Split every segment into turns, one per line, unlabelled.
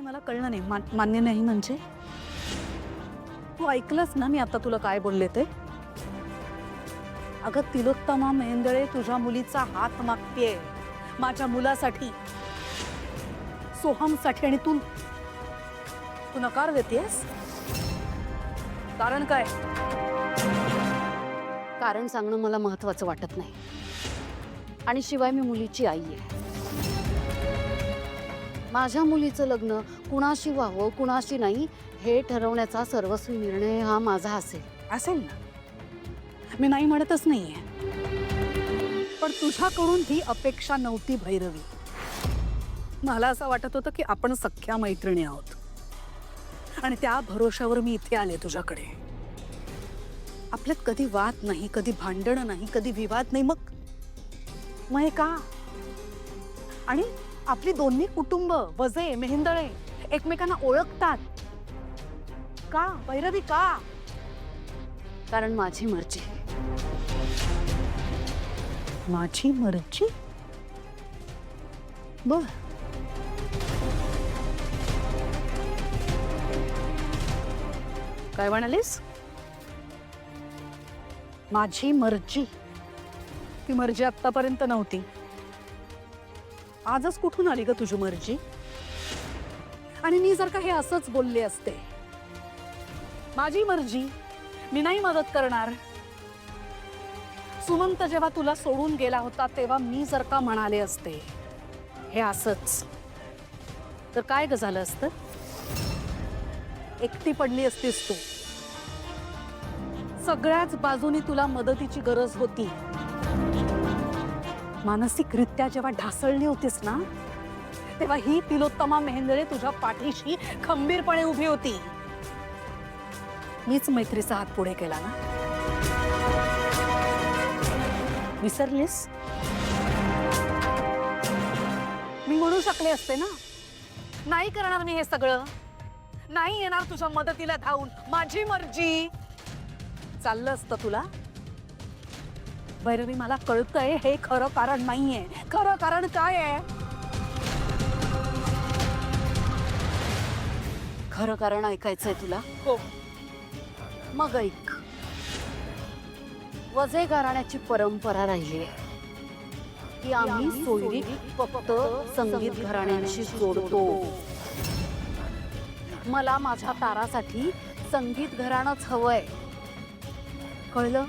मला कळलं नाही. मान्य नाही म्हणजे तू ऐकलंस ना मी आता तुला काय बोलले ते? अगं तिलोत्तमा मेहेंदळे तुझ्या मुलीचा हात मागतेय माझ्या मुलासाठी, सोहमसाठी, आणि तू नकार देतेस. कारण काय?
कारण सांगणं मला महत्वाचं वाटत नाही. आणि शिवाय मी मुलीची आई आहे. माझ्या मुलीचं लग्न कुणाशी व्हावं कुणाशी नाही हे ठरवण्याचा सर्वस्वी निर्णय हा माझा असेल.
असेल ना, मी नाही म्हणतच नाहीये, पण तुझ्याकडून ही अपेक्षा नव्हती भैरवी. मला असं वाटत होतं की आपण सख्या मैत्रिणी आहोत आणि त्या भरोशावर मी इथे आले तुझ्याकडे. आपल्यात कधी वाद नाही, कधी भांडण नाही, कधी विवाद नाही, मग हे का? आणि आपली दोन्ही कुटुंब वजे मेहेंदळे एकमेकांना ओळखतात का भैरवी? का?
कारण माझी मर्जी.
माझी मर्जी? बर, काय म्हणालीस? माझी मर्जी? ती मर्जी आतापर्यंत नव्हती, आजच कुठून आली ग तुझी मर्जी? आणि मी जर का हे असंच बोलले असते, माझी मर्जी, मी नाही मदत करणार, सुमंत जेव्हा तुला सोडून गेला होता तेव्हा मी जर का म्हणाले असते हे असंच, तर काय ग झालं असतं? एकटी पडली असतीस तू. सगळ्याच बाजूनी तुला मदतीची गरज होती. मानसिकरित्या जेव्हा ढासळली होतीस ना, तेव्हा ही तिलोत्तमा मेहेंदळे तुझ्या पाठीशी खंबीरपणे उभी होती. मीच मैत्रीचा हात पुढे केला ना, विसरलीस? मी म्हणू शकले असते ना, नाही करणार मी हे सगळं, नाही येणार तुझ्या मदतीला धावून, माझी मर्जी. चाललं असतं तुला. भैरवी, मला कळतंय हे खरं कारण नाहीये. खरं कारण काय आहे?
खरं कारण ऐकायचंय तुला?
हो.
मग ऐक. वजे घराण्याची परंपरा राहिली आहे की आम्ही सोयरी फक्त संगीत घराण्यांशी जोडतो. मला माझ्या तारासाठी संगीत घराणंच हवंय. कळलं?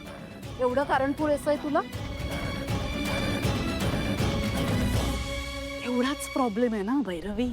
एवढं कारण पुरेसं आहे तुला?
एवढाच प्रॉब्लेम आहे ना भैरवी.